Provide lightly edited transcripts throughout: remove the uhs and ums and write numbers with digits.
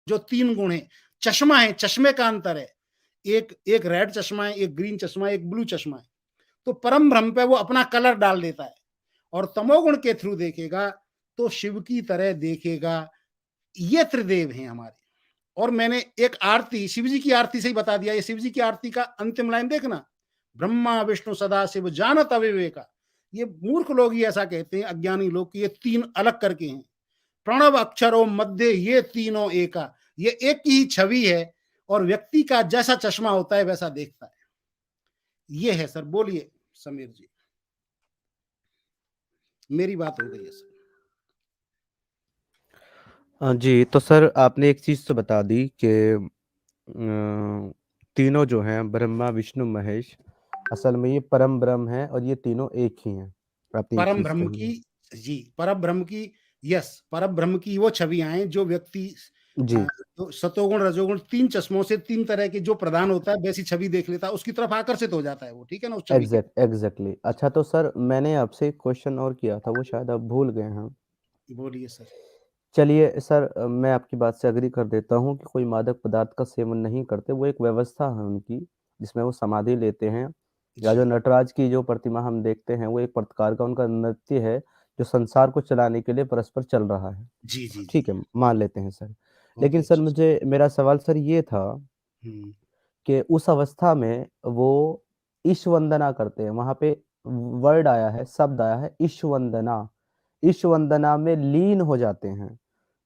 जो 3 गुण हैं, चश्मा है, चश्मे का अंतर है। एक एक रेड चश्मा है, एक ग्रीन चश्मा है, एक ब्लू चश्मा है। तो परम ब्रह्म पे वो अपना कलर डाल देता है और तमोगुण के थ्रू देखेगा तो शिव की तरह देखेगा। ये त्रिदेव हैं हमारे। और मैंने एक आरती शिव जी की आरती से ही बता दिया। ये शिव जी की आरती का अंतिम लाइन देखना, ब्रह्मा विष्णु सदा शिव जानत अविवेका। ये मूर्ख लोग ही ऐसा कहते हैं, अज्ञानी लोग, कि ये 3 अलग करके हैं। प्रणव अक्षरों मध्य ये तीनों एका। ये एक ही छवि है और व्यक्ति का जैसा चश्मा होता है वैसा देखता है। ये है सर। बोलिए समीर जी। मेरी बात हो गई है सर। जी, तो सर आपने एक चीज़ तो बता दी कि तीनों जो हैं ब्रह्मा विष्णु महेश, असल में ये परम ब्रह्म है और ये तीनों एक ही हैं। आपने ये परम चीज़ ब्रह्म कही की, है। जी, परम ब्रह्म की, यस, परम ब्रह्म की वो छवियां हैं जो व्यक्ति जी, तो सतोगुण रजोगुण 3 चश्मों से 3 तरह के जो प्रदान होता है वैसी छवि देख लेता है, उसकी तरफ आकर्षित हो जाता है वो, ठीक है ना, उस छवि के। एग्जैक्टली। अच्छा, तो सर मैंने आपसे एक क्वेश्चन और किया था, वो शायद आप भूल गए हैं। बोलिए सर। चलिए सर, मैं आपकी बात से एग्री कर देता हूँ कि कोई मादक पदार्थ का सेवन नहीं करते, वो एक व्यवस्था है उनकी जिसमें वो समाधि लेते हैं। या जो जी, नटराज की जो प्रतिमा हम देखते हैं वो एक प्रकार का उनका नृत्य है जो संसार को चलाने के लिए परस्पर चल रहा है। जी, जी, जी। ठीक है, मान लेते हैं सर। बहुत ही लेकिन सर अच्छी चीज़। मुझे मेरा सवाल सर ये था हुँ, कि उस अवस्था में वो ईश वंदना करते हैं, वहां पे वर्ड आया है, शब्द आया है ईश वंदना, ईश वंदना में लीन हो जाते हैं।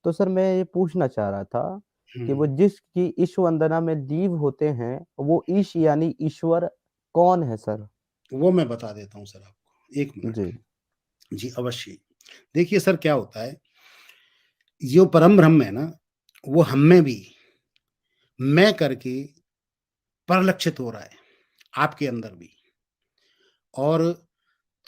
तो सर मैं ये पूछना चाह रहा था कि वो हुँ। जिसकी ईश वंदना में लीव होते हैं वो ईश यानी ईश्वर कौन है सर? वो मैं बता देता हूँ सर आपको, 1 मिनट। जी, जी, अवश्य। देखिए सर क्या होता है, जो परम ब्रह्म है ना, वो हम में भी मैं करके परिलक्षित हो रहा है, आपके अंदर भी। और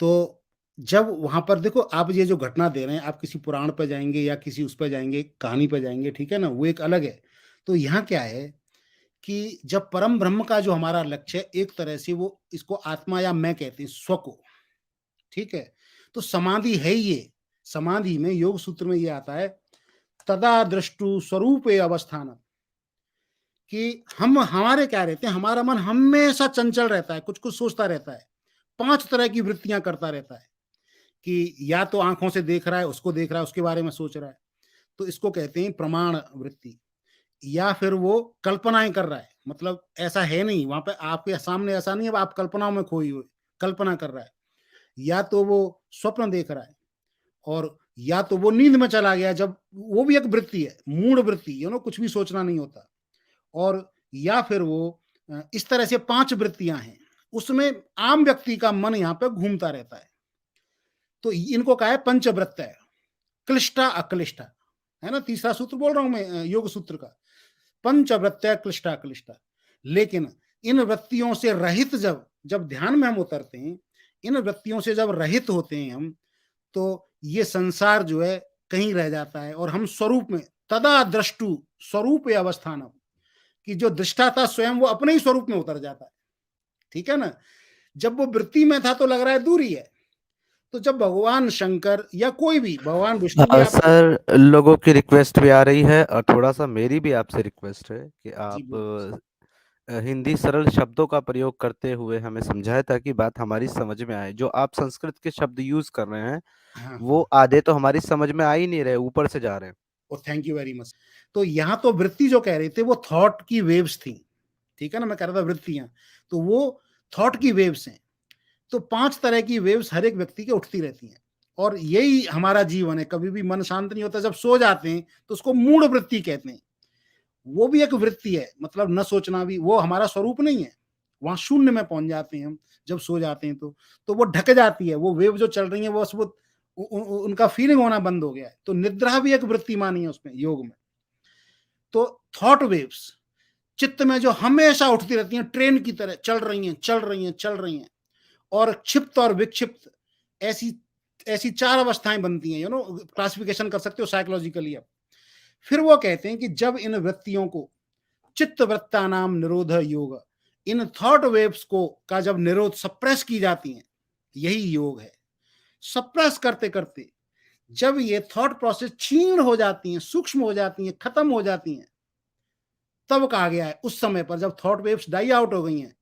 तो जब वहाँ पर देखो, आप ये जो घटना दे रहे हैं, आप किसी पुराण पे जाएँगे या किसी उस पे जाएँगे, कहानी पे जाएँगे, ठीक है ना? वो एक अलग है। तो यहाँ क्या है कि जब परम ब्रह्म का जो हमारा लक्ष्य है, एक तरह से वो इसको आत्मा या मैं कहते हैं, स्व को, ठीक है? तो समाधि है ही ये। समाधि में योग सूत्र में ये आता है, तदा दृष्टु स्वरूपे अवस्थानम्, कि हम हमारे क्या रहते हैं, हमारा मन हमेशा चंचल रहता है, कुछ-कुछ सोचता रहता है। 5 तरह की वृत्तियाँ करता रहता है। कि या तो आँखों से देख रहा है, उसको देख रहा है, उसके बारे में सोच रहा है, तो इसको कहते हैं प्रमाण वृत्ति। या फिर वो कल्पनाएँ कर रहा है, मतलब ऐसा है नहीं, वहाँ पे आपके सामने ऐसा नहीं है, आप कल्पनाओं में खोई हुए, कल्पना कर रहा है। या तो वो स्वप्न देख रहा है, और या तो वो नींद में चला गया, जब वो भी एक वृत्ति है, मूढ़ वृत्ति, कुछ भी सोचना नहीं होता। और या फिर वो इस तरह से 5 वृत्तियाँ हैं, उसमें आम व्यक्ति का मन यहाँ पे घूमता रहता है। तो इनको कहा है पंचवृत्त, क्लिष्टा अक्लिष्टा, है ना? तीसरा सूत्र बोल रहा हूँ मैं, योग सूत्र का। पंचवृत्तय क्लिष्टा क्लिष्टा। लेकिन इन वृत्तियों से रहित जब जब ध्यान में हम उतरते हैं, इन वृत्तियों से जब रहित होते हैं हम, तो ये संसार जो है कहीं रह जाता है और हम स्वरूप में, तदा द्रष्टु स्वरूप अवस्थानम, कि जो दृष्टा था स्वयं वो अपने ही स्वरूप में उतर जाता है। ठीक है ना? जब वो वृत्ति में था तो लग रहा है दूरी है। तो जब भगवान शंकर या कोई भी, भगवान विष्णु भी आप, सर लोगों की रिक्वेस्ट भी आ रही है और थोड़ा सा मेरी भी आपसे रिक्वेस्ट है कि जी आप बोलिए। हिंदी सरल शब्दों का प्रयोग करते हुए हमें समझाएं ताकि बात हमारी समझ में आए। जो आप संस्कृत के शब्द यूज कर रहे हैं हाँ, वो हाँ। आधे तो हमारी समझ में आ ही नहीं रहे, ऊपर से जा रहे हैं। Thank you very much. तो यहाँ तो वृत्ति जो कह रहे थे वो थॉट की वेव्स थी, ठीक है ना? मैं कह रहा था वृत्तियाँ, तो वो थॉट की वेव्स हैं। तो 5 तरह की वेव्स हर एक व्यक्ति के उठती रहती हैं और यही हमारा जीवन है। कभी भी मन शांत नहीं होता, जब सो जाते हैं तो उसको मूढ़ वृत्ति कहते हैं। वो भी एक वृत्ति है, मतलब न सोचना भी, वो हमारा स्वरूप नहीं है। वहाँ शून्य में पहुँच जाते हैं हम, जब सो जाते हैं तो वो ढक जाती है, वो वेव जो चल रही है वो बस वो उ उ उनका फीलिंग होना बंद हो गया है। तो निद्रा भी एक वृत्ति मानी है उसमें, योग में। तो थॉट वेव्स चित्त में जो हमेशा उठती रहती हैं, ट्रेन की तरह चल रही हैं, चल रही हैं, चल रही हैं, और क्षिप्त और विक्षिप्त, ऐसी ऐसी 4 अवस्थाएँ बनती हैं, क्लासिफिकेशन कर सकते हो साइकोलॉजिकली आप। फिर वो कहते हैं कि जब इन वृत्तियों को, चित्त वृत्तानाम निरोध योग, इन थॉट वेव्स को का जब निरोध, सप्रेस की जाती हैं, यही योग है। सप्रेस करते-करते जब ये थॉट प्रोसेस क्षीण हो जाती हैं, सूक्ष्म हो जाती हैं, खत्म हो जाती हैं, तब कहा गया है उस समय पर जब थॉट वेव्स डाई आउट हो गई हैं,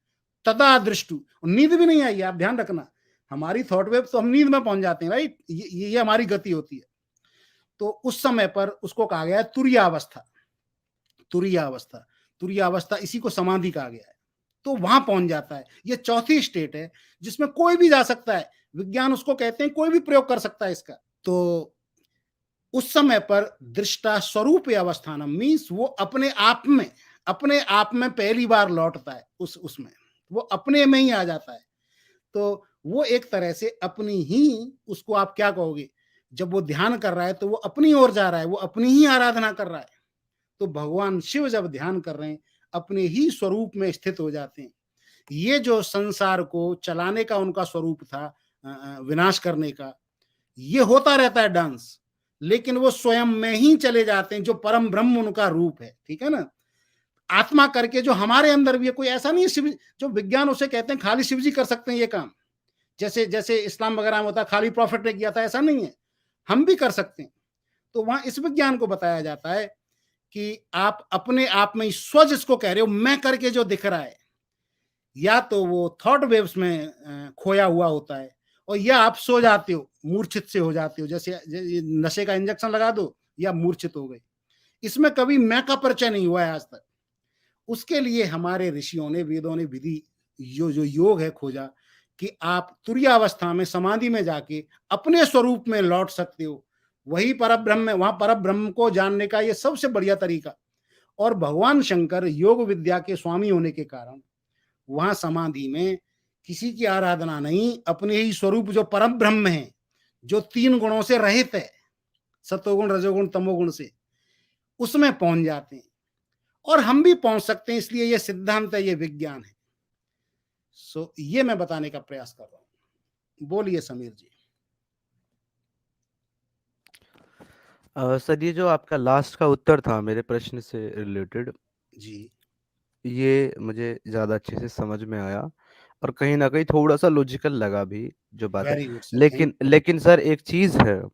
तदा दृष्टु, नींद भी नहीं आई है, आप ध्यान रखना। हमारी थॉट वेव तो हम नींद में पहुंच जाते हैं, राइट, ये हमारी गति होती है। तो उस समय पर उसको कहा गया है तुरीयावस्था। तुरीयावस्था, तुरीयावस्था इसी को समाधि कहा गया है। तो वहां पहुंच जाता है। ये चौथी स्टेट है जिसमें कोई भी जा सकता है, विज्ञान उसको कहते हैं, कोई भी प्रयोग कर सकता है इसका। तो उस समय पर दृष्टा स्वरूप अवस्थानम मीन्स वो अपने आप में पहली बार लौटता है, उसमें वो अपने में ही आ जाता है। तो वो एक तरह से अपनी ही, उसको आप क्या कहोगे, जब वो ध्यान कर रहा है तो वो अपनी ओर जा रहा है, वो अपनी ही आराधना कर रहा है। तो भगवान शिव जब ध्यान कर रहे हैं, अपने ही स्वरूप में स्थित हो जाते हैं। ये जो संसार को चलाने का उनका स्वरूप था, विनाश करने का, ये होता रहता है डांस, लेकिन वो स्वयं में ही चले जाते हैं, जो परम ब्रह्म उनका रूप है, ठीक है ना। आत्मा करके जो हमारे अंदर भी है, कोई ऐसा नहीं है शिव, जो विज्ञान उसे कहते हैं खाली शिव जी कर सकते हैं ये काम, जैसे जैसे इस्लाम वगैरह में होता है खाली प्रॉफिट ने किया था, ऐसा नहीं है, हम भी कर सकते हैं। तो वहां इस विज्ञान को बताया जाता है कि आप अपने आप में स्व जिसको कह रहे हो, मैं करके जो दिख रहा है, या तो वो थॉट वेव्स में खोया हुआ होता है, और या आप सो जाते हो, मूर्छित से हो जाते हो, जैसे नशे का इंजेक्शन लगा दो या मूर्छित हो गए। इसमें कभी मैं का परिचय नहीं हुआ है आज तक। उसके लिए हमारे ऋषियों ने, वेदों ने विधि, जो योग है खोजा कि आप तुरीयावस्था में, समाधि में जाके अपने स्वरूप में लौट सकते हो। वही परब्रह्म है, वहां परब्रह्म को जानने का ये सबसे बढ़िया तरीका। और भगवान शंकर योग विद्या के स्वामी होने के कारण वहां समाधि में किसी की आराधना नहीं, अपने ही स्वरूप जो परम ब्रह्म है, जो 3 गुणों से रहित है, सतोगुण, रजोगुण, तमोगुण से, उसमें पहुंच जाते हैं। और हम भी पहुंच सकते हैं, इसलिए ये सिद्धांत है, ये विज्ञान है। ये मैं बताने का प्रयास कर रहा हूं। बोलिए समीर जी। सर, ये जो आपका लास्ट का उत्तर था मेरे प्रश्न से रिलेटेड, जी, ये मुझे ज़्यादा अच्छे से समझ में आया और कहीं न कहीं थोड़ा-सा लॉजिकल लगा भी जो बात है। वेरी गुड सर, थैंक लेकिन लेकिन सर एक चीज़ है, यू।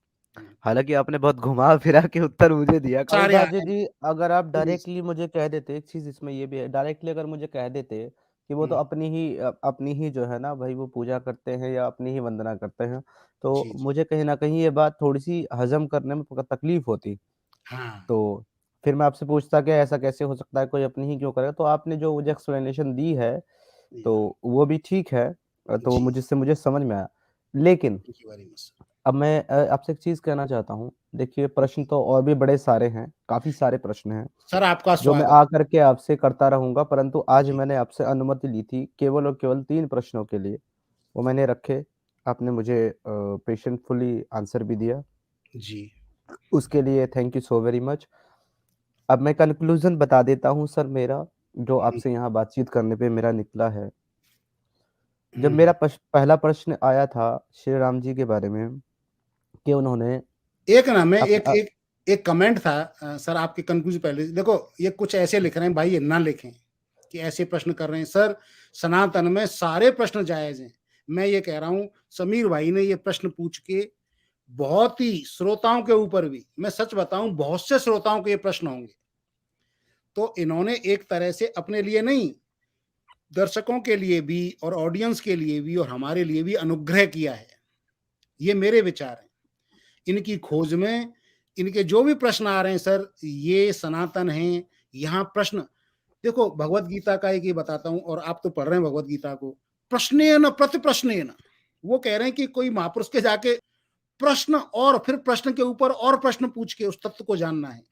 हालाँकि आपने बहुत घुमा-फिरा के उत्तर मुझे दिया। सारे कालिदास आए जी, अगर आप हैं। डायरेक्टली मुझे कह देते, एक चीज़ इसमें ये भी है, डायरेक्टली अगर मुझे कह देते कि वो तो अपनी ही जो है ना भई वो पूजा करते हैं या अपनी ही वंदना करते हैं, तो जी, जी। मुझे कहीं न कहीं ये बात थोड़ी-सी हज़म करने में तकलीफ़ होती। हाँ, तो फिर मैं आपसे पूछता कि ऐसा कैसे हो सकता है, कोई अपनी ही क्यों करेगा? तो आपने जो मुझे एक्सप्लेनेशन दी है, या, तो वो भी ठीक है। तो जी, मुझे समझ में आया। लेकिन thank you very much sir. अब मैं आपसे एक चीज़ कहना चाहता हूँ। देखिए, प्रश्न जी, तो और भी बड़े सारे हैं, काफ़ी सारे प्रश्न हैं, सर आपका जो मैं स्वागत। आकर के आपसे करता रहूँगा, परंतु आज जी, मैंने आपसे अनुमति ली थी केवल और केवल 3 प्रश्नों के लिए। वो मैंने रखे, आपने मुझे पेशेंटफुली आंसर भी दिया। जी। उसके लिए thank you so very much. अब मैं कन्क्लूज़न बता देता हूँ सर मेरा, जो हुँ, आपसे यहाँ बातचीत करने पे मेरा निकला है। जब हुँ। मेरा पहला प्रश्न आया था श्री राम जी के बारे में कि उन्होंने एक ना मैं अप एक एक एक कमेंट था, सर आपके कंक्लूज़न पहले देखो, ये कुछ ऐसे लिख रहे हैं भाई, ये ना लिखें कि ऐसे प्रश्न कर रहे हैं। सर, सनातन में सारे प्रश्न जायज़ हैं। मैं ये कह रहा हूँ, समीर भाई ने ये प्रश्न पूछ के बहुत ही श्रोताओं के ऊपर भी, मैं सच बताऊँ, बहुत से श्रोताओं के ये प्रश्न होंगे। तो इन्होंने एक तरह से अपने लिए नहीं, दर्शकों के लिए भी और ऑडियंस के लिए भी और हमारे लिए भी अनुग्रह किया है। ये मेरे विचार हैं। इनकी खोज में इनके जो भी प्रश्न आ रहे हैं सर, ये सनातन हैं। यहाँ प्रश्न देखो, भगवत गीता का एक ये बताता हूँ, और आप तो पढ़ रहे हैं भगवत गीता को, प्रश्नेन प्रतिप्रश्नेन, वो कह रहे हैं कि कोई महापुरुष के जाके प्रश्न और फिर प्रश्न के ऊपर और प्रश्न पूछ के उस तत्व को जानना है।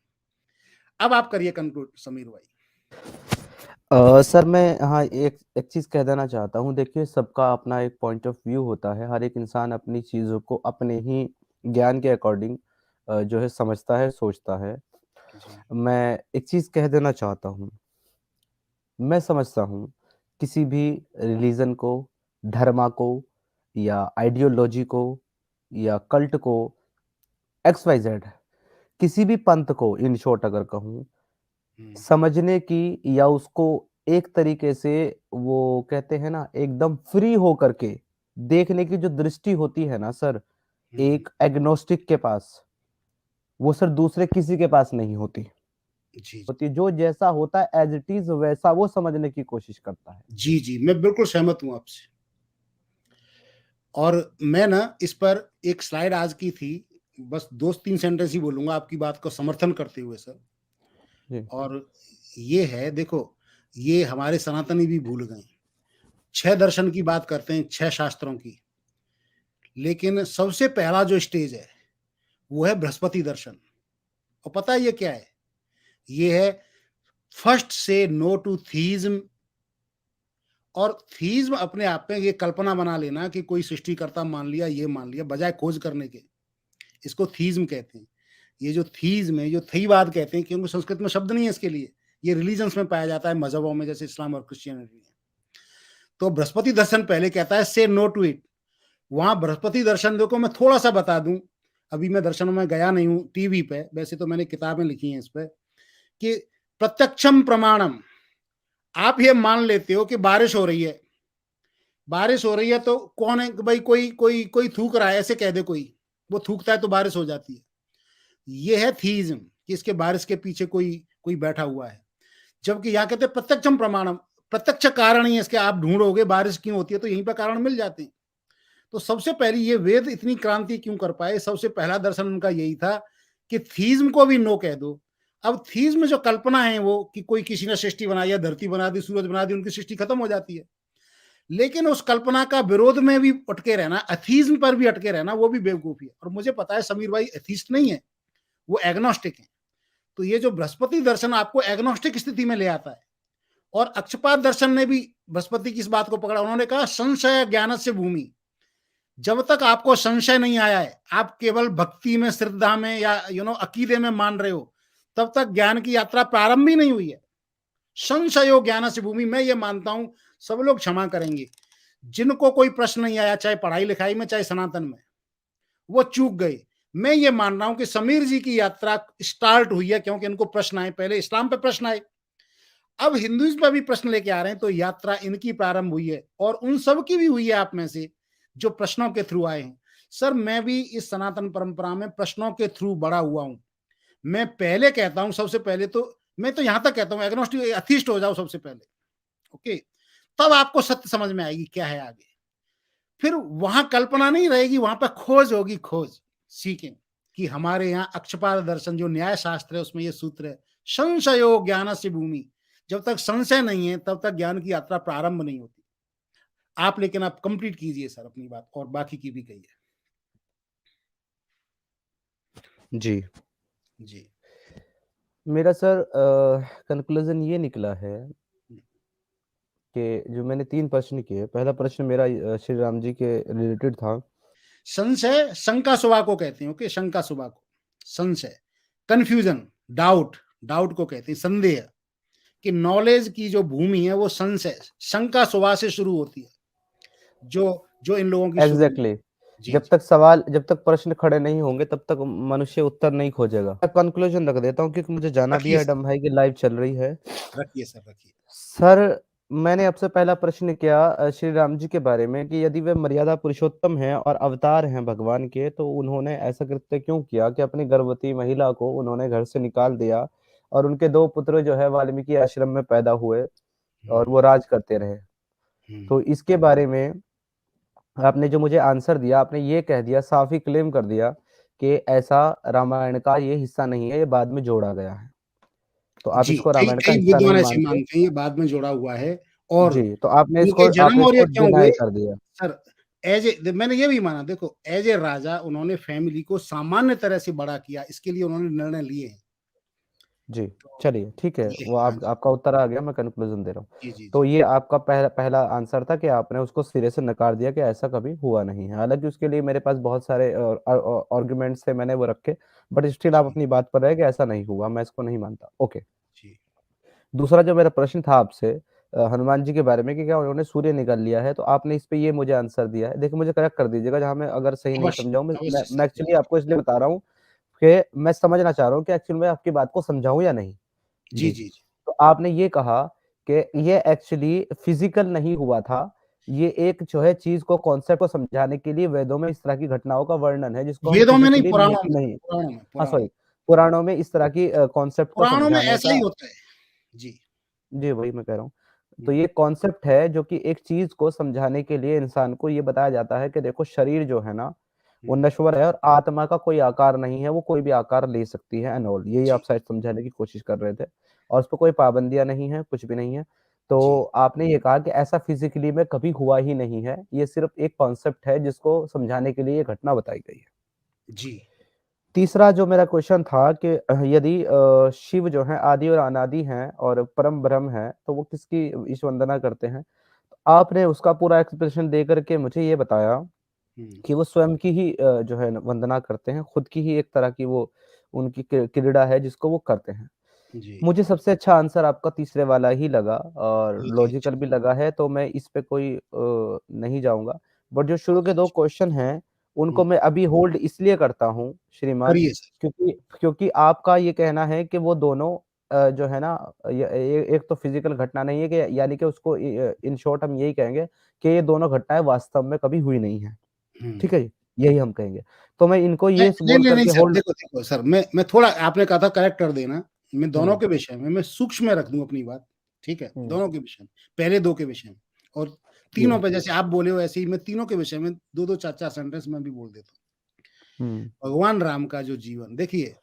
अब आप करिए कंक्लूड समीर भाई। सर मैं हाँ, एक एक चीज़ कह देना चाहता हूँ। देखिए, सबका अपना एक पॉइंट ऑफ व्यू होता है। हर एक इंसान अपनी चीज़ों को अपने ही ज्ञान के अकॉर्डिंग जो है समझता है, सोचता है। जी, मैं एक चीज़ कह देना चाहता हूँ। मैं समझता हूँ, किसी भी रिलीजन को, धर्मा को या आइडियोलॉजी को या कल्ट को, एक्स वाई जेड, किसी भी पंथ को इन शॉर्ट अगर कहूँ, हुँ, समझने की या उसको एक तरीके से, वो कहते हैं ना, एकदम फ्री होकर के देखने की जो दृष्टि होती है ना सर, हुँ, एक एग्नोस्टिक के पास, वो सर दूसरे किसी के पास नहीं होती। जी, होती है, जो जैसा होता है एज़ इट इज़ वैसा वो समझने की कोशिश करता है। जी, जी, मैं बिल्कुल सहमत हूँ आपसे। और मैं ना इस पर एक स्लाइड आज की थी, बस 2-3 सेंटेंस ही बोलूँगा आपकी बात को समर्थन करते हुए सर। जी, और ये है देखो, ये हमारे सनातनी भी भूल गए। 6 दर्शन की बात करते हैं, 6 शास्त्रों की, लेकिन सबसे पहला जो स्टेज है, वो है बृहस्पति दर्शन। और पता है ये क्या है? ये है फर्स्ट से नो टू थीज़्म। और थीज़्म अपने आप में ये कल्पना बना लेना कि कोई सृष्टिकर्ता मान लिया, ये मान लिया, बजाय खोज करने के। इसको थीज़्म कहते हैं। ये जो थीज़्म है, जो थीवाद कहते हैं, क्योंकि संस्कृत में शब्द नहीं है इसके लिए। ये रिलिजन्स में पाया जाता है, मज़हबों में, जैसे इस्लाम और क्रिश्चियनिटी में। तो बृहस्पति दर्शन पहले कहता है से नो टू इट। वहाँ बृहस्पति दर्शन देखो, मैं थोड़ा-सा बता दूँ, अभी मैं दर्शनों में गया नहीं हूँ टीवी पे, वैसे तो मैंने किताबें लिखी हैं इस पे, कि प्रत्यक्षम प्रमाणम। आप ये मान लेते हो कि बारिश हो रही है। बारिश हो रही है तो कौन है, भाई कोई कोई कोई थूक रहा है, ऐसे कह दे कोई, वो थूकता है तो बारिश हो जाती है। ये है थीइज्म कि इसके बारिश के पीछे कोई कोई बैठा हुआ है। जबकि यहाँ कहते हैं प्रत्यक्षम प्रमाणम, प्रत्यक्ष कारण ही है इसके, आप ढूंढोगे बारिश क्यों होती है तो यहीं पर कारण मिल जाते हैं। तो सबसे पहली ये वेद इतनी क्रांति क्यों कर पाए, सबसे पहला दर्शन उनका यही था कि थीज्म को भी नो कह दो। अब थीज्म जो कल्पना है वो कि कोई किसी ने सृष्टि बनाई है, धरती बना दी, सूरज बना दी, उनकी सृष्टि खत्म हो जाती है। लेकिन उस कल्पना का विरोध में भी अटके रहना, अथीज्म पर भी अटके रहना, वो भी बेवकूफी है। और मुझे पता है समीर भाई एथीस्ट नहीं है, वो एग्नोस्टिक है। तो ये जो बृहस्पति दर्शन आपको एग्नोस्टिक स्थिति में ले आता है। और अक्षपाद दर्शन ने भी बृहस्पति की इस बात को पकड़ा, उन्होंने कहा संशय ज्ञान से भूमि। जब तक आपको संशय नहीं आया है, आप केवल भक्ति में, श्रद्धा में या अकीदे में मान रहे हो, तब तक ज्ञान की यात्रा प्रारंभ ही नहीं हुई है। संशयो ज्ञान से भूमि, मैं ये मानता हूं, सब लोग क्षमा करेंगे, जिनको कोई प्रश्न नहीं आया, चाहे पढ़ाई लिखाई में, चाहे सनातन में, वो चूक गए। मैं ये मान रहा हूं कि समीर जी की यात्रा स्टार्ट हुई है क्योंकि इनको प्रश्न आए, पहले इस्लाम पे प्रश्न आए, अब हिंदुइज्म पर भी प्रश्न लेके आ रहे हैं, तो यात्रा इनकी प्रारंभ हुई है और उन सब की भी हुई है, आप में से जो प्रश्नों के थ्रू आए हैं। सर मैं भी इस सनातन परंपरा में प्रश्नों के थ्रू बड़ा हुआ हूं। मैं पहले कहता हूं, सबसे पहले तो मैं तो यहां तक कहता हूं एग्नोस्टिक अथिस्ट हो जाओ सबसे पहले, ओके, तब आपको सत्य समझ में आएगी क्या है आगे। फिर वहां कल्पना नहीं रहेगी, वहां पर खोज होगी, खोज सीखें कि हमारे यहाँ अक्षपाद दर्शन जो न्याय शास्त्र है उसमें ये सूत्र है, संशयो ज्ञान से भूमि। जब तक संशय नहीं है तब तक ज्ञान की यात्रा प्रारंभ नहीं होती। आप लेकिन आप कंप्लीट कीजिए सर अपनी बात, और बाकी की भी कहिए। जी। जी। मेरा सर कंक्लूज़न ये निकला है कि जो मैंने 3 प्रश्न किए, पहला प्रश्न मेरा श्री राम जी के रिलेटेड था। संशय शंका सुबह को कहते हैं, ओके, शंका सुबह को संशय, कंफ्यूजन, डाउट, डाउट को कहते हैं संदेह, कि नॉलेज की जो भूमि है वो संशय शंका सुबह से शुरू होती है, जो जो इन लोगों की शुरू। एग्ज़ैक्टली। जी जी। जब तक प्रश्न खड़े नहीं होंगे तब तक मनुष्य उत्तर नहीं खोजेगा। मैं कंक्लूज़न रख देता हूँ क्योंकि मुझे जाना भी रखिए है, सर, डम भाई की लाइव चल रही है। रखिए सर, रखिए। सर, मैंने आपसे पहला प्रश्न किया श्री राम जी के बारे में कि यदि वे मर्यादा पुरुषोत्तम हैं और अवतार हैं भगवान के, तो उन्होंने ऐसा कृत्य क्यों किया कि अपनी गर्भवती महिला को उन्होंने घर से निकाल दिया और उनके 2 पुत्र जो है वाल्मीकि आश्रम में पैदा हुए और वो राज करते रहे। हम्म, तो इसके बारे में आपने जो मुझे आंसर दिया, आपने ये कह दिया, साफ ही क्लेम कर दिया कि ऐसा रामायण का ये हिस्सा नहीं है, ये बाद में जोड़ा गया है। तो आप जी, इसको कई रामायण का कई हिस्सा विद्वान नहीं ऐसे मानते। मानते हैं, ये बाद में जुड़ा हुआ है। और जी, तो आपने इनके इसको जन्म और ये क्यों हुए डिनाई कर दिया। सर, एज ए मैंने ये भी माना, देखो एज ए राजा उन्होंने फैमिली को सामान्य तरह से बड़ा किया, इसके लिए उन्होंने निर्णय लिए हैं। जी, तो चलिए ठीक है, ये वो हाँ जी। आपका उत्तर आ गया, मैं कन्क्लूज़न दे रहा हूँ। जी, जी, तो जी। ये आपका पहला आंसर था कि आपने उसको सिरे से नकार दिया कि ऐसा कभी हुआ नहीं है। हालाँकि उसके लिए मेरे पास बहुत सारे आर्गुमेंट्स थे, मैंने वो रखे, बट स्टिल आप जी, अपनी बात पर रहे कि ऐसा नहीं हुआ, मैं इसको नहीं मानता। ओके। जी। दूसरा जो मेरा प्रश्न था आपसे हनुमान जी के बारे में कि क्या उन्होंने सूर्य निकाल लिया है, तो आपने इस पे ये मुझे आंसर दिया है। देखिए मुझे करेक्ट कर दीजिएगा जहाँ मैं अगर सही नहीं अवश्य, समझा हूँ, अवश्य मैं सर, एक्चुअली अवश्य। आपको इसलिए बता रहा हूँ कि मैं समझना चाह रहा हूँ कि एक्चुअली मैं आपकी बात को समझाऊँ या नहीं? जी, जी। जी, जी। तो आपने ये कहा कि ये एक्चुअली फिज़िकल नहीं हुआ था, ये एक जो है चीज़ को कॉन्सेप्ट को समझाने के लिए वेदों में इस तरह की घटनाओं का वर्णन है जिसको हम वेदों में नहीं, फिज़िकली पुराणों में, नहीं पुराणों में, हाँ, पुराणों सॉरी। में। पुराणों में इस तरह की कॉन्सेप्ट को पुराणों में समझाने ऐसा ही का होता है। जी। जी, वही मैं कह रहा हूँ। तो हुँ, ये कॉन्सेप्ट है जो कि एक चीज़ को समझाने के लिए इंसान को ये बताया जाता है कि देखो शरीर जो है ना, वो हुँ। नश्वर है और आत्मा का कोई आकार नहीं है, वो कोई भी आकार ले सकती है एंड ऑल। यही जी, आप शायद समझाने की कोशिश कर रहे थे और उसपे कोई पाबंदियाँ नहीं है, कुछ भी नहीं है। तो जी, आपने ये कहा कि ऐसा फिज़िकली में कभी हुआ ही नहीं है, ये सिर्फ़ एक कॉन्सेप्ट है जिसको समझाने के लिए ये घटना बताई गई है। जी। तीसरा जो मेरा क्वेश्चन था कि यदि शिव जो हैं आदि और अनादि हैं और परम ब्रह्म हैं, तो वो किसकी ईश वंदना करते हैं? तो आपने उसका पूरा एक्सप्लेनेशन दे कर के मुझे ये बताया हुँ, कि वो स्वयं की ही जो है वंदना करते हैं, खुद की ही एक तरह की वो उनकी क्रीड़ा है जिसको वो करते हैं। जी। मुझे सबसे अच्छा आंसर आपका तीसरे वाला ही लगा और बहुत ही लॉजिकल अच्छा, भी लगा है, तो मैं इस पे कोई नहीं जाऊँगा। बट जो शुरू बहुत के 2 अच्छा। क्वेश्चन हैं, हुँ, उनको मैं अभी होल्ड इसलिए करता हूँ श्रीमान, करिए सर। क्योंकि क्योंकि आपका ये कहना है कि वो दोनों जो है ना य ए एक तो फिज़िकल घटना नहीं है कि यानी कि उसको इन शॉर्ट हम यही कहेंगे कि ये दोनों घटनाएँ वास्तव में कभी हुई नहीं हैं। हुँ। ठीक है? यही हम कहेंगे। तो मैं इनको नहीं, ये नहीं, बोल नहीं, कर नहीं के सर, होल्ड देखो सर, मैं थोड़ा आपने कहा था करेक्ट कर देना, मैं दोनों हुँ, के विषय में मैं सूक्ष्म में रख दूँ अपनी बात, ठीक है? हुँ, दोनों के विषय में, पहले 2 के विषय में और जी, तीनों पे जैसे आप बोले हो ऐसे ही मैं तीनों के विषय में 2-2 4-4 सेंटेंस मैं भी बोल देता हूँ। हुँ, भगवान राम का जो जीवन देखिए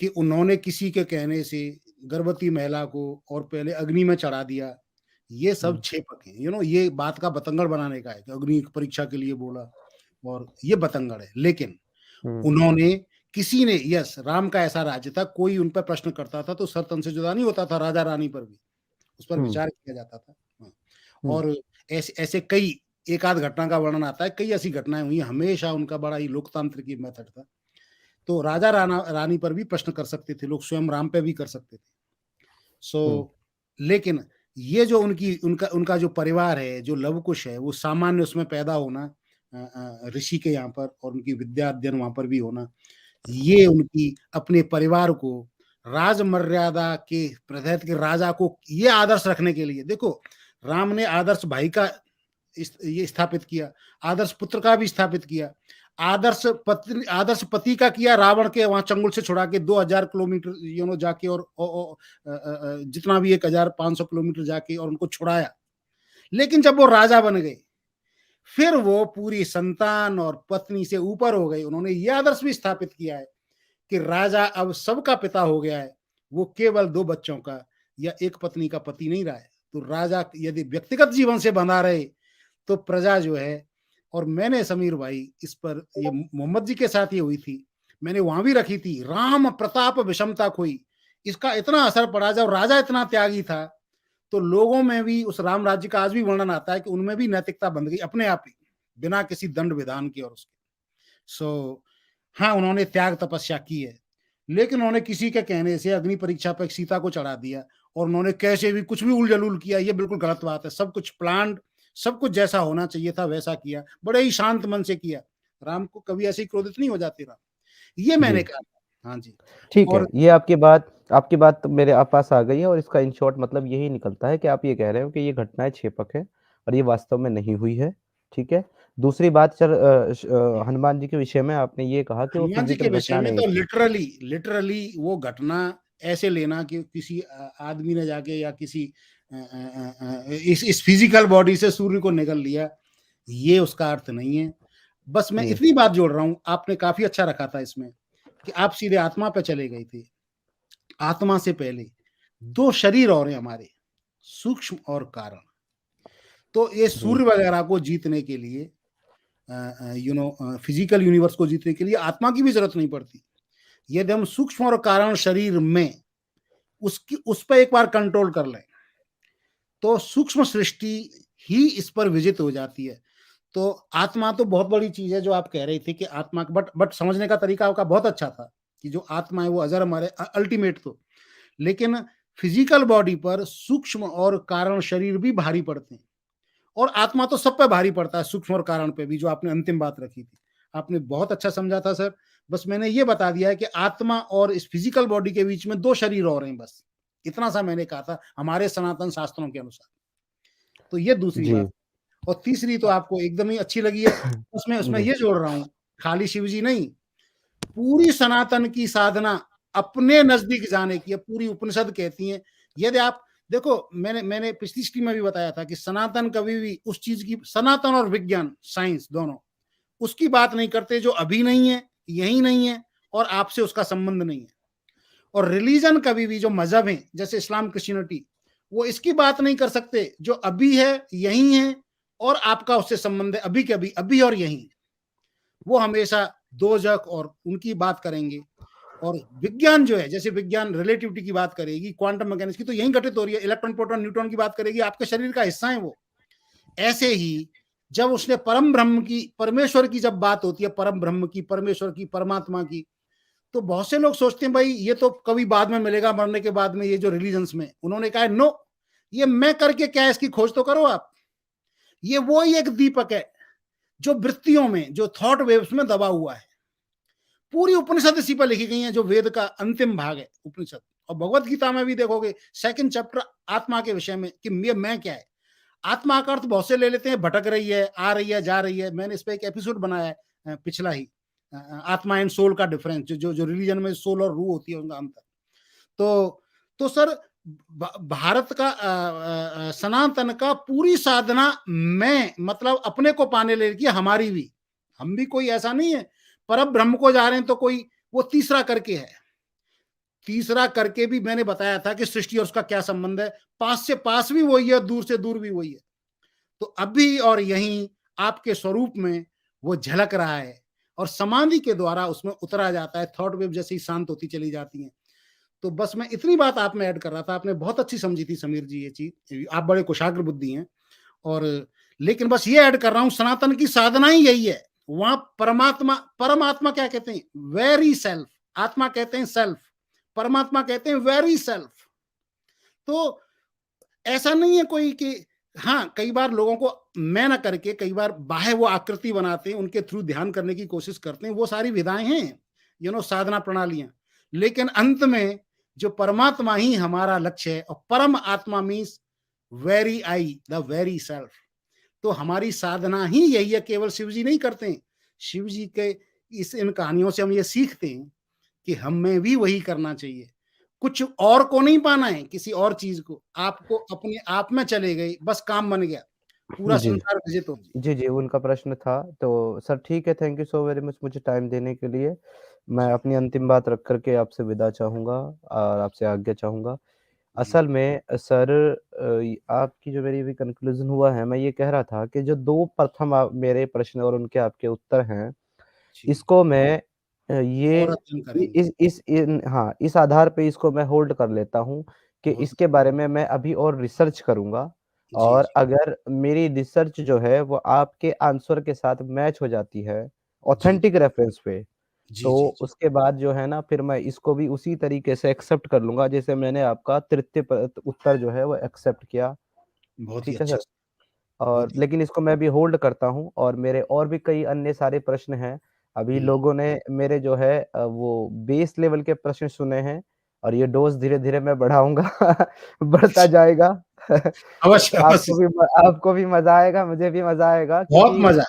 कि उन्होंने किसी के कहने से गर्भवती महिला को और पहले अग्नि में चढ़ा दिया, ये सब हुँ, छेपक है, ये बात का बतंगड़ बनाने का है कि अग्नि की परीक्षा के लिए बोला और ये बतंगड़ है। लेकिन हुँ, उन्होंने किसी ने यस राम का ऐसा राज्य था, कोई उन पे प्रश्न करता था तो सर तन से जुदा नहीं होता था राजा-रानी पर भी, उस पर हुँ, विचार किया जाता था। हाँ, हुँ, और ऐसे ऐसे कई एक आध घटना का वर्णन आता है, कई ऐसी घटनाएँ हुई, हमेशा उनका बड़ा ही लोकतांत्रिक मेथड था। तो राजा रानी पर भी प्रश्न कर सकते थे लोग, स्वयं राम पे भी कर सकते थे। हुँ, सो लेकिन ये जो उनकी उनका उनका जो परिवार है, जो लव-कुश है, वो सामान्य उसमें पैदा होना ऋषि के यहाँ पर और उनकी विद्या अध्ययन वहाँ पर भी होना, ये उनकी अपने परिवार को राज मर्यादा के प्रतहत के राजा को ये आदर्श रखने के लिए देखो, राम ने आदर्श भाई का ये स्थापित किया, आदर्श पुत्र का भी स्थापित किया, आदर्श पति का किया रावण के वहाँ चंगुल से छुड़ा के 2000 किलोमीटर जाके और जितना भी 1500 किलोमीटर जाके और उनको छुड़ाया। लेकिन जब वो राजा बन गए, फिर वो पूरी संतान और पत्नी से ऊपर हो गए। उन्होंने ये आदर्श भी स्थापित किया है कि राजा अब सबका पिता हो गया है, वो केवल 2 बच्चों का या 1 पत्नी का पति नहीं रहा है। तो राजा यदि व्यक्तिगत जीवन से बंधा रहे, तो प्रजा जो है और मैंने समीर भाई इस पर ये मोहम्मद जी के साथ ये हुई थी। मैंने वहाँ भी रखी थी, राम प्रताप विषमता खोई। इसका इतना असर पड़ा जब राजा इतना त्यागी था, तो लोगों में भी उस राम राज्य का आज भी वर्णन आता है कि उनमें भी नैतिकता बंध गई अपने आप ही, बिना किसी दंड विधान के और उसके। सो हाँ, उन्होंने त्याग तपस्या की है, लेकिन उन्होंने किसी के कहने से अग्नि परीक्षा पे सीता को चढ़ा दिया और उन्होंने कैसे भी कुछ भी उल-जलूल किया, ये बिल्कुल गलत बात है। सब कुछ प्लान्ड, सब कुछ जैसा होना चाहिए था वैसा किया, बड़े ही शांत मन से किया। राम को कभी ऐसे ही क्रोधित नहीं हो जाते राम। ये मैंने जी, कहा था। हाँ जी, ठीक है। और ये आपकी बात तो मेरे पास आ गई है और इसका इन शॉर्ट मतलब यही निकलता है कि आप ये कह रहे हो कि ये घटनाएँ छेपक हैं और ये वास्तव में नहीं हुई है, ठीक है? दूसरी बात हनुमान जी के विषय में आपने ये कहा कि वो हनुमान जी के फिज़िकल विषय घटना में नहीं तो थी। लिटरली वो घटना ऐसे लेना कि किसी आदमी ने जाके या किसी इस फिजिकल बॉडी से सूर्य को निगल लिया, ये उसका अर्थ नहीं है। बस मैं जी, इतनी बात जोड़ रहा हूँ, आपने काफ़ी अच्छा रखा था इसमें कि आप सीधे आत्मा पे चले गए थे। आत्मा से पहले 2 शरीर और हैं हमारे, सूक्ष्म और कारण। तो ये जी, सूर्य वगैरह को जीतने के लिए फिजिकल यूनिवर्स को जीतने के लिए आत्मा की भी ज़रूरत नहीं पड़ती। यदि हम सूक्ष्म और कारण शरीर में उसकी उस पे एक बार कंट्रोल कर लें, तो सूक्ष्म सृष्टि ही इस पर विजित हो जाती है। तो आत्मा तो बहुत बड़ी चीज़ है जो आप कह रही थी कि आत्मा बट समझने का तरीका आपका बहुत अच्छा था, कि जो आत्मा है वो अजर अमर है अल्टीमेट तो। लेकिन फिजिकल बॉडी पर सूक्ष्म और कारण शरीर भी भारी पड़ते हैं। और आत्मा तो सब पे भारी पड़ता है, सूक्ष्म और कारण पे भी, जो आपने अंतिम बात रखी थी। आपने बहुत अच्छा समझा था सर। बस मैंने ये बता दिया है कि आत्मा और इस फिजिकल बॉडी के बीच में 2 शरीर और हैं बस। इतना सा मैंने कहा था हमारे सनातन शास्त्रों के अनुसार। तो ये दूसरी बात। जी। और तीसरी तो अ, आपको एकदम ही अच्छी लगी है। उसमें उसमें जी, ये जोड़ रहा हूँ, खाली शिव जी नहीं, पूरी सनातन की साधना अपने नजदीक जाने की। पूरी उपनिषद कहती हैं, यदि आप देखो, मैंने पिछली स्ट्रीम में भी बताया था कि सनातन कभी भी उस चीज की, सनातन और विज्ञान, साइंस दोनों, उसकी बात नहीं करते जो अभी नहीं है, यही नहीं है, और आपसे उसका संबंध नहीं है। और रिलीजन कभी भी, जो मजहब है जैसे इस्लाम, क्रिश्चियनिटी, वो इसकी बात नहीं कर सकते जो अभी है, यही है, और आपका उससे संबंध है अभी के अभी, अभी और यही। वो हमेशा दोजख और उनकी बात करेंगे। और विज्ञान जो है, जैसे विज्ञान रिलेटिविटी की बात करेगी, क्वांटम मैकेनिक्स की, तो यही घटित हो रही है। इलेक्ट्रॉन, प्रोटॉन, न्यूट्रॉन की बात करेगी, आपके शरीर का हिस्सा है वो। ऐसे ही जब उसने परम ब्रह्म की, परमेश्वर की जब बात होती है, परम ब्रह्म की, परमेश्वर की, परमात्मा की, तो बहुत से लोग सोचते हैं भाई ये तो कभी बाद में मिलेगा, मरने के बाद में। ये जो रिलीजन्स में उन्होंने कहा है, नो, ये मैं करके क्या है, इसकी खोज तो करो आप। ये वो ही एक दीपक है जो वृत्तियों में, जो थॉट वेव्स में दबा हुआ है। पूरी उपनिषद इसी पर लिखी गई है, जो वेद का अंतिम भाग है उपनिषद। और भगवत गीता में भी देखोगे, सेकंड चैप्टर आत्मा के विषय में, कि मैं क्या है। आत्मा का अर्थ बहुत से ले लेते हैं, भटक रही है, आ रही है, जा रही है। मैंने इस पर एक एपिसोड बनाया है पिछला ही, आत्मा एंड सोल का डिफरेंस, जो रिलीजन में सोल और रूह होती है, उनका अंतर। तो सर, भारत का, सनातन का पूरी साधना मैं, मतलब अपने को पाने ले की, हमारी भी, हम भी कोई ऐसा नहीं है परम ब्रह्म को जा रहे हैं तो कोई वो तीसरा करके है। तीसरा करके भी मैंने बताया था कि सृष्टि और उसका क्या संबंध है। पास से पास भी वही है, दूर से दूर भी वही है। तो अभी और यहीं आपके स्वरूप में वो झलक रहा है, और समाधि के द्वारा उसमें उतरा जाता है। थॉट वेव जैसे ही शांत होती चली जाती हैं। तो बस मैं इतनी बात आप में ऐड कर रहा था। आपने बहुत अच्छी समझी थी समीर जी ये चीज, आप बड़े कुशाग्र बुद्धि हैं। और लेकिन बस ये ऐड कर रहा हूं, सनातन की साधना ही यही है। वहां परमात्मा, परमात्मा क्या कहते हैं, वेरी सेल्फ। आत्मा कहते हैं सेल्फ, परमात्मा कहते हैं वेरी सेल्फ। तो ऐसा नहीं है कोई कि, हाँ, कई बार लोगों को मैं ना करके, कई बार बाह्य वो आकृति बनाते हैं, उनके थ्रू ध्यान करने की कोशिश करते हैं, वो सारी विधाएं हैं, साधना प्रणालियां। लेकिन अंत में जो परमात्मा ही हमारा लक्ष्य है, और परम आत्मा means very I, the very self. तो हमारी साधना ही यही है। केवल शिव जी नहीं करते हैं। शिव जी के इन कहानियों से हम ये सीखते हैं कि हमें भी वही करना चाहिए। कुछ और को नहीं पाना है, किसी और चीज को, आपको अपने आप में चले गए, बस काम बन गया, पूरा जी। संसार विजित हो। जी, जी, उनका प्रश्न था। तो सर ठीक है, thank you so very much मुझे टाइम देने के लिए। मैं जी अपनी अंतिम बात रख कर के आपसे विदा चाहूँगा और आपसे आज्ञा चाहूँगा। जी असल में सर, आपकी जो मेरी अभी कन्क्लूज़न हुआ है, मैं ये कह रहा था कि जो 2 प्रथम मेरे प्रश्न और उनके आपके उत्तर हैं, जी। इसको मैं ये और अध्ययन इ करेंगे। इस इन हाँ, इस आधार पे इसको मैं होल्ड कर लेता हूँ कि बहुत इसके बारे में मैं अभी और रिसर्च करूँगा, जी और जी अगर मेरी रिसर्च जो है वो आपके आंसर के साथ मैच हो जाती है, जी ऑथेंटिक रेफरेंस पे, जी तो जी जी। उसके बाद जो है ना, फिर मैं इसको भी उसी तरीके से एक्सेप्ट कर लूँगा जैसे मैंने आपका तृतीय उत्तर जो है वो एक्सेप्ट किया। बहुत ही ठीक है सर? अच्छा। और बहुत ही। लेकिन इसको मैं अभी होल्ड करता हूँ, और मेरे और भी कई अन्य सारे प्रश्न हैं। अभी हम्म, लोगों ने मेरे जो है वो बेस लेवल के प्रश्न सुने हैं, और ये डोज़ धीरे-धीरे मैं बढ़ाऊँगा, बढ़ता जाएगा। अवश्य तो अवश्य। आपको भी मज़ा आएगा, मुझे भी मज़ा आएगा, बहुत क्योंकि मजा।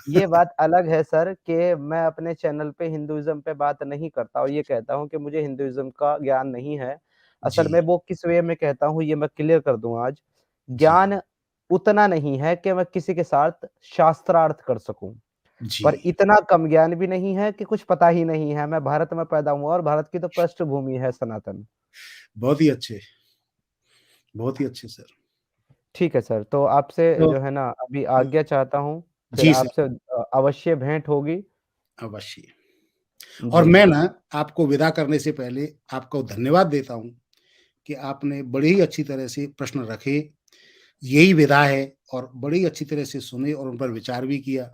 ये बात अलग है सर कि मैं अपने चैनल पे हिंदुइज़्म पे बात नहीं करता और ये कहता हूँ कि मुझे हिंदुइज़्म का ज्ञान नहीं है। असल जी में वो किस वे में कहता हूँ ये मैं क्लियर कर दूँ आज। जी ज्ञान उतना नहीं है कि मैं किसी के साथ शास्त्रार्थ कर सकूँ, जी। पर इतना कम ज्ञान भी नहीं है कि कुछ पता ही नहीं है। मैं भारत में पैदा हुआ और भारत की तो पृष्ठभूमि है सनातन। बहुत ही अच्छे, बहुत ही अच्छे सर। ठीक है सर, तो आपसे तो जो है ना अभी आज्ञा चाहता हूँ, फिर जी सर, आपसे अवश्य भेंट होगी। अवश्य। और जी। मैं ना आपको विदा करने से पहले आपको धन्यवाद देता हूँ कि आपने बड़ी ही अच्छी तरह से प्रश्न रखे। यही विधा है, और बड़ी अच्छी तरह से सुने और उन पर विचार भी किया।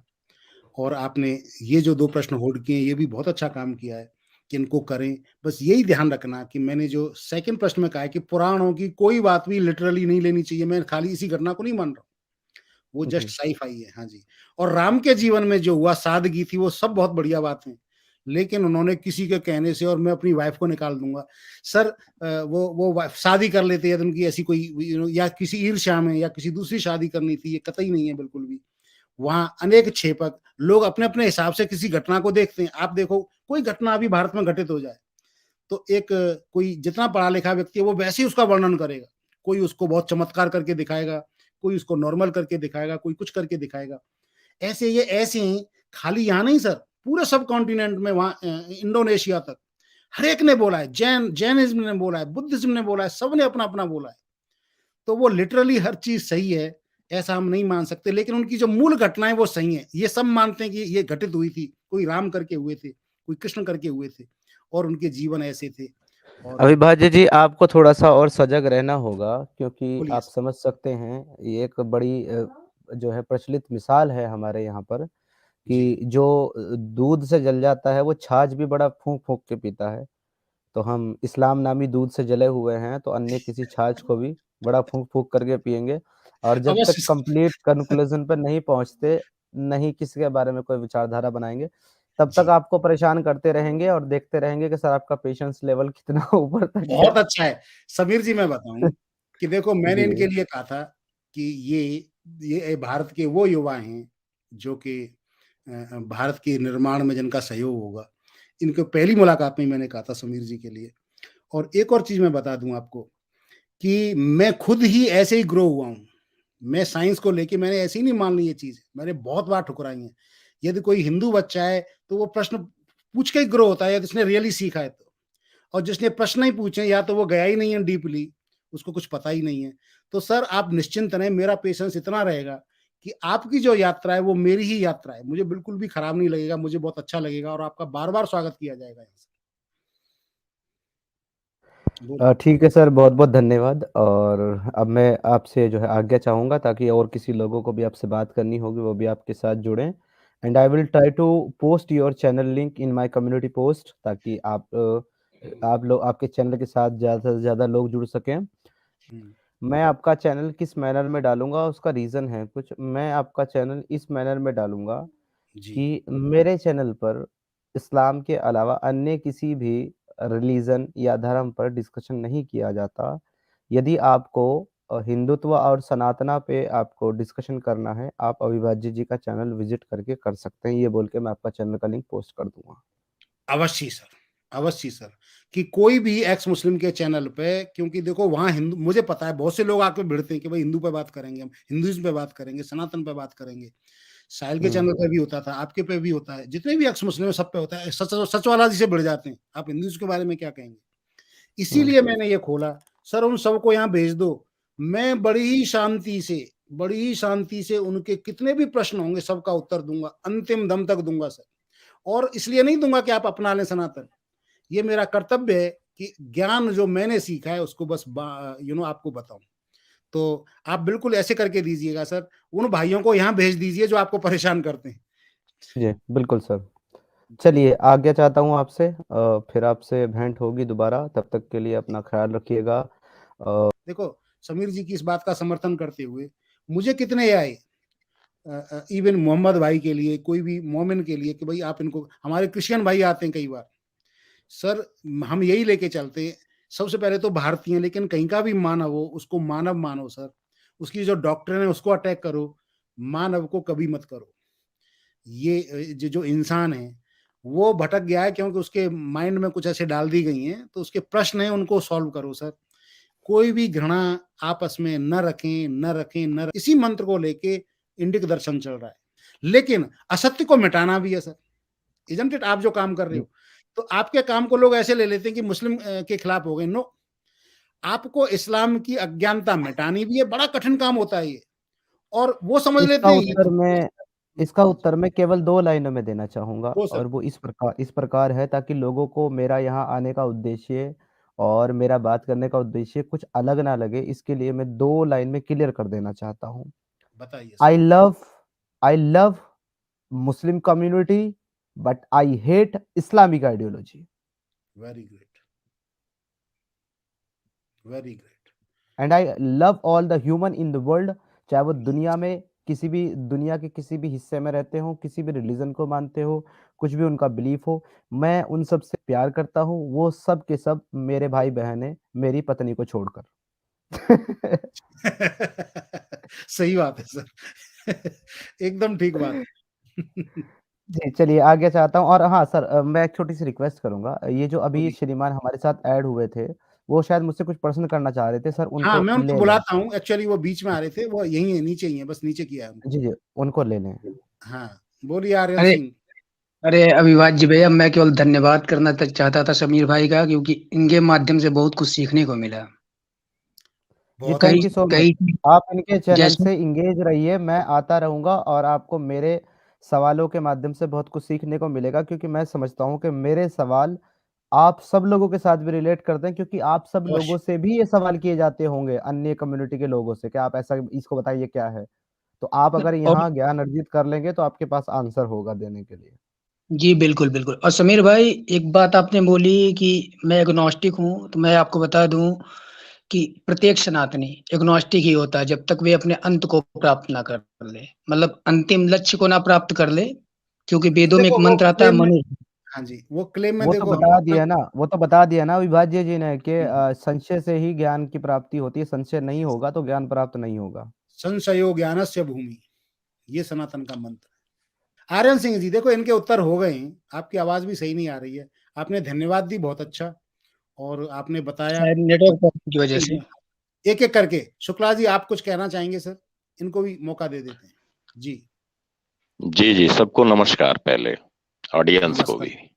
और आपने ये जो 2 प्रश्न होल्ड किए, ये भी बहुत अच्छा काम किया है कि इनको करें। बस यही ध्यान रखना कि मैंने जो सेकंड प्रश्न में कहा है कि पुराणों की कोई बात भी लिटरली नहीं लेनी चाहिए। मैं खाली इसी घटना को नहीं मान रहा हूँ। वो जस्ट जी, साइ-फाई है। हाँ जी। और राम के जीवन में जो हुआ, सादगी थी, वो सब बहुत बढ़िया बात है। लेकिन उन्होंने किसी के कहने से, और मैं अपनी वाइफ़ को निकाल दूँगा। सर, वो वाइफ़ शादी कर लेते या तो उनकी ऐसी कोई या किसी ईर्ष्या में या किसी दूसरी शादी करनी थी, ये कतई नहीं है बिल्कुल भी। वहाँ अनेक क्षेपक लोग अपने-अपने हिसाब से किसी घटना को देखते हैं। आप देखो, कोई घटना अभी भारत में घटित हो जाए, तो एक कोई जितना पढ़ा-लिखा व्यक्ति है वो वैसे ही उसका वर्णन करेगा। कोई उसको बहुत चमत्कार करके दिखाएगा, कोई उसको नॉर्मल करके दिखाएगा, कोई कुछ करके दिखाएगा। ऐसे ही खाली यहाँ नहीं सर, पूरे सब कॉन्टिनेंट में वहाँ इंडोनेशिया तक हर एक ने बोला है, जैनिज़्म ने बोला है, बुद्धिज़्म ने बोला है, सबने अपना-अपना बोला है। तो वो लिटरली हर चीज़ सही है, ऐसा हम नहीं मान सकते, लेकिन उनकी जो मूल घटनाएँ वो सही हैं। ये सब मानते हैं कि ये घटित हुई थी, कोई राम करके हुए थे, कोई कृष्ण करके हुए थे और उनके जीवन ऐसे थे और अविभाज्य जी, आपको थोड़ा-सा और सजग रहना होगा, क्योंकि बोलिए आप सर। समझ सकते हैं, ये एक बड़ी जो है प्रचलित मिसाल है हमारे यहाँ पर, जी, कि जो दूध से जल जाता है, वो छाछ भी बड़ा फूँक-फूँक के पीता है। तो हम इस्लाम नामी दूध से जले हुए हैं, तो अन्य किसी छाछ को भी बड़ा फूँक-फूँक करके पिएँगे, और जब तक अवश्य सर। कंप्लीट कंक्लूज़न पे नहीं पहुँचते, नहीं किसी के बारे में कोई विचारधारा बनाएँगे, तब तक जी, आपको परेशान करते रहेंगे और देखते रहेंगे कि सर आपका पेशेंस लेवल कितना ऊपर तक गया। बहुत अच्छा है। समीर जी मैं बताऊँ कि देखो मैंने जी, इनके लिए कहा था कि ये भारत के वो युवा हैं जो कि भारत के निर्माण में जिनका सहयोग होगा। इनको पहली मुलाकात में ही मैंने कहा था समीर जी के लिए। और एक और चीज़ मैं बता दूँ आपको कि मैं खुद ही ऐसे ही ग्रो हुआ हूँ। मैं साइंस को लेके मैंने ऐसे ही नहीं मान ली ये चीज़, मैंने बहुत बार ठुकराई हैं। यदि कोई हिंदू बच्चा है, तो वो प्रश्न पूछ के ही ग्रो होता है यदि उसने रियली सीखा है तो। और जिसने प्रश्न ही पूछे या तो वो गया ही नहीं है डीपली, उसको कुछ पता ही नहीं है। तो सर आप निश्चिंत रहें, मेरा पेशेंस इतना रहेगा कि आपकी जो यात्रा है वो मेरी ही यात्रा है। मुझे बिल्कुल भी खराब नहीं लगेगा, मुझे बहुत अच्छा लगेगा और आपका बार-बार स्वागत किया जाएगा यहाँ से। बोलिए। ठीक है सर, बहुत-बहुत धन्यवाद, और अब मैं आपसे जो है आज्ञा चाहूँगा, ताकि और किसी लोगों को भी आपसे बात करनी होगी, वो भी आपके साथ जुड़ें, and I will try to post your channel link in my community post, ताकि आप लोग आपके चैनल के साथ ज़्यादा से ज़्यादा लोग जुड़ सकें। हुँ, मैं आपका चैनल किस मैनर में डालूँगा, उसका रीज़न है कुछ। मैं आपका चैनल इस मैनर में डालूँगा जी, कि मेरे चैनल पर इस्लाम के अलावा अन्य किसी भी रिलीजन या धर्म पर डिस्कशन नहीं किया जाता। यदि आपको हिंदुत्व और सनातना पे आपको डिस्कशन करना है, आप अविभाज्य जी का चैनल विज़िट करके कर सकते हैं। ये बोल के मैं आपका चैनल का लिंक पोस्ट कर दूँगा। अवश्य सर, कि कोई भी एक्स मुस्लिम के चैनल पे क्योंकि देखो वहाँ हिंदू मुझे पता है बहुत से लोग आके भिड़ते हैं कि भाई हिंदू पे बात करेंगे हम, हिंदुइज़्म पे बात करेंगे, सनातन पे बात करेंगे। साहिल के हुँ, चैनल पे भी होता था, आपके पे भी होता है, जितने भी एक्स मुस्लिम है सब पे होता है। सच सच वाला जी से भिड़ जाते हैं, आप हिंदुइज़्म के बारे में क्या कहेंगे? हुँ। इसीलिए मैंने ये खोला, सर उन सबको यहाँ भेज दो। मैं बड़ी ही शांति से उनके कितने भी प्रश्न होंगे सबका उत्तर दूँगा, अंतिम दम तक दूँगा सर। और इसलिए नहीं दूँगा कि आप अपना लें सनातन, ये मेरा कर्तव्य है कि ज्ञान जो मैंने सीखा है उसको बस आपको बताऊँ। तो आप बिल्कुल ऐसे करके दीजिएगा सर, उन भाइयों को यहाँ भेज दीजिए जो आपको परेशान करते हैं। जी, बिल्कुल सर। जी। चलिए, आज्ञा चाहता हूँ आपसे, फिर आपसे भेंट होगी दोबारा, तब तक के लिए अपना ख़्याल रखिएगा। देखो, समीर जी की इस बात का समर्थन करते हुए मुझे कितने आए इवन मोहम्मद भाई के लिए, कोई भी मोमिन के लिए कि भई आप इनको हमारे क्रिश्चियन भाई आते हैं कई बार। सर हम यही लेके चलते हैं, सबसे पहले तो भारतीय लेकिन कहीं का भी मानव हो, उसको मानव मानो सर। उसकी जो डॉक्ट्रिन है उसको अटैक करो, मानव को कभी मत करो। ये जो इंसान है, वो भटक गया है क्योंकि उसके माइंड में कुछ ऐसे डाल दी गई हैं, तो उसके प्रश्न हैं उनको सॉल्व करो सर। कोई भी घृणा आपस में न रखें, न रखें, न इसी मंत्र को लेके इंडिक दर्शन चल रहा है। लेकिन असत्य को मिटाना भी है सर, इज़न्ट इट? आप जो काम कर रहे जी, हो, तो आपके काम को लोग ऐसे ले लेते हैं कि मुस्लिम के खिलाफ हो गए, नो, आपको इस्लाम की अज्ञानता मिटानी भी है, बड़ा कठिन काम होता है ये और वो समझ इसका लेते हैं ये उत्तर मैं इसका जी, उत्तर मैं केवल 2 लाइनों में देना चाहूँगा, वो सर, और वो इस प्रकार है, ताकि लोगों को मेरा यहाँ आने का उद्देश्य और मेरा बात करने का उद्देश्य कुछ अलग ना लगे, इसके लिए मैं 2 लाइन में क्लियर कर देना चाहता हूँ। बताइए sir. I love I love Muslim community, but I hate Islamic ideology. Very great, very great. And I love all the human in the world, चाहे वो दुनिया के किसी भी हिस्से में रहते हो, किसी भी रिलीजन को मानते हो, कुछ भी उनका बिलीफ हो, मैं उन सब से प्यार करता हूँ। वो सब के सब मेरे भाई बहन हैं, मेरी पत्नी को छोड़कर। सही बात है सर। एकदम ठीक बात है। जी, चलिए आगे चाहता हूँ और हाँ सर मैं एक छोटी-सी रिक्वेस्ट करूँगा। ये जो अभी बोलिए। श्रीमान हमारे साथ ऐड हुए थे, वो शायद मुझसे कुछ प्रश्न करना चाह रहे थे, सर हाँ, उनको मैं उनको ले लें। बुलाता हूँ, एक्चुअली वो बीच में आ रहे थे, वो यहीं है, नीचे ही हैं, बस नीचे किया है उनको। जी, जी, उनको ले लें। हाँ, बोलिए आर्यन अरे सिंह। अरे अभिवाज्य भैया, मैं केवल धन्यवाद करना चाहता था समीर भाई का, क्योंकि इनके माध्यम से बहुत कुछ सीखने को मिला। जी, बहुत कई थैंक अच्छा। You so much. कई आप इनके चैनल जैसे से एंगेज रहिए, मैं आता रहूँगा और आपको मेरे सवालों के माध्यम से बहुत कुछ सीखने को मिलेगा क्योंकि मैं समझता हूँ कि मेरे सवाल आप सब लोगों के साथ भी रिलेट करते हैं क्योंकि आप सब लोगों अवश्य। से भी ये सवाल किए जाते होंगे, अन्य कम्युनिटी के लोगों से कि आप ऐसा इसको बताइए क्या है? तो आप अगर और यहाँ ज्ञान अर्जित कर लेंगे तो आपके पास आंसर होगा देने के लिए। जी बिल्कुल, बिल्कुल। और समीर भाई, एक बात आपने बोली कि मैं एग्नोस्टिक हूँ, तो मैं आपको बता दूँ कि प्रत्येक सनातनी एग्नोस्टिक ही होता है जब तक वे अपने अंत को प्राप्त ना कर ले, मतलब अंतिम लक्ष्य को ना प्राप्त कर ले, क्योंकि वेदों में एक देखो वो मंत्र आता है क्लेम में, मनु। हाँ जी, वो क्लेम में वो तो देखो हम बता अपना, दिया ना वो तो बता दिया ना विभाज्य जी ने कि हुँ, हुँ। संशय से ही ज्ञान की प्राप्ति होती है, संशय नहीं होगा तो ज्ञान प्राप्त नहीं होगा। संशयो ज्ञानस्य भूमि, ये सनातन का मंत्र है। आर्यन सिंह जी, देखो इनके उत्तर हो गए हैं, आपकी आवाज़ भी सही नहीं आ रही है। आपने धन्यवाद दी, बहुत अच्छा, और आपने बताया शायद नेटवर्क प्रॉब्लम की वजह से। एक-एक करके। शुक्ला जी, आप कुछ कहना चाहेंगे सर? इनको भी मौका दे देते हैं। जी, जी, जी, सबको नमस्कार पहले, ऑडियंस को नमस्कार। भी।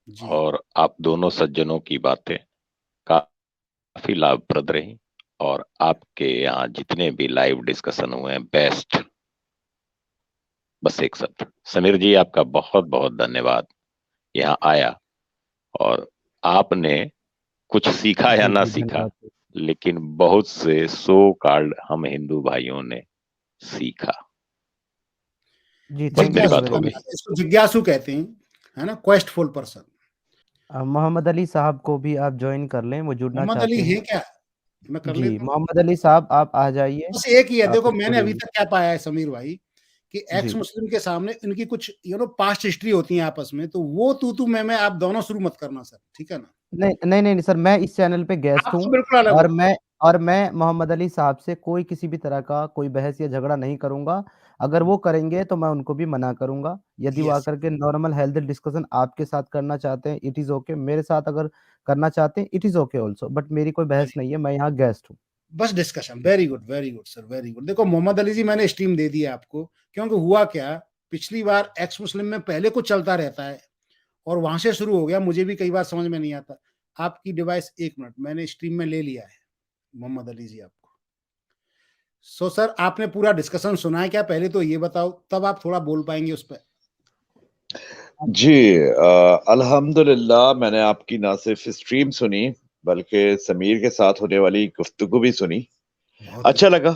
जी, और आप दोनों सज्जनों की बातें काफ़ी लाभप्रद रहीं और आपके यहाँ जितने भी लाइव डिस्कशन हुए हैं, बेस्ट। बस एक शब्द, समीर जी आपका बहुत-बहुत धन्यवाद। यहाँ आया और आपने कुछ सीखा या जी, ना जी, सीखा, धन्यवाद। लेकिन बहुत से सो कॉल्ड हम हिंदू भाइयों ने सीखा। जी, बस थैंक यू मेरी सर जिज्ञासु बात वेरी हो बनना, गई। मच। इसको जिज्ञासु कहते हैं, है ना? क्वेस्टफुल पर्सन। मोहम्मद अली साहब को भी आप जॉइन कर लें, वो जुड़ना मोहम्मद अली चाहते हैं हैं। क्या? मैं कर जी, लेता हूँ। मोहम्मद अली साहब आप आ जाइए, बस एक ही है, आप देखो मैंने अभी जुड़िए। तक क्या पाया है समीर भाई, कि एक्स जी। मुस्लिम के सामने इनकी कुछ पास्ट हिस्ट्री होती है आपस में, तो वो तू-तू मैं आप दोनों शुरू मत करना सर, ठीक है ना? नहीं, नहीं, नहीं, सर मैं इस चैनल पे गेस्ट आप हूँ तो बिल्कुल अलग और हो। मैं मोहम्मद अली साहब से कोई किसी भी तरह का कोई बहस या झगड़ा नहीं करूँगा। अगर वो करेंगे तो मैं उनको भी मना करूँगा। यदि वो यस, आकर के नॉर्मल हेल्दी डिस्कशन आपके साथ करना चाहते हैं, इट इज़ ओके। मेरे साथ अगर करना चाहते हैं, it is okay also but मेरी कोई बहस वेरी नहीं है, मैं यहाँ गेस्ट हूँ। बस discussion, very good sir, very good. देखो मोहम्मद अली जी, मैंने स्ट्रीम दे दी है आपको, क्योंकि हुआ क्या, पिछली बार एक्स मुस्लिम में पहले कुछ चलता रहता है और वहाँ से शुरू हो गया, मुझे भी कई बार समझ में नहीं आता। आपकी डिवाइस 1 मिनट, मैंने स्ट्रीम में ले लिया है, मोहम्मद अली जी आपको। सो सर, आपने पूरा डिस्कशन सुना है क्या? पहले तो ये बताओ, तब आप थोड़ा बोल पाएँगे उस पे। जी अल्हम्दुलिल्लाह मैंने आपकी ना सिर्फ स्ट्रीम सुनी, बल्कि समीर के साथ होने वाली गुफ्तगू भी सुनी। बहुत अच्छा बढ़िया। लगा।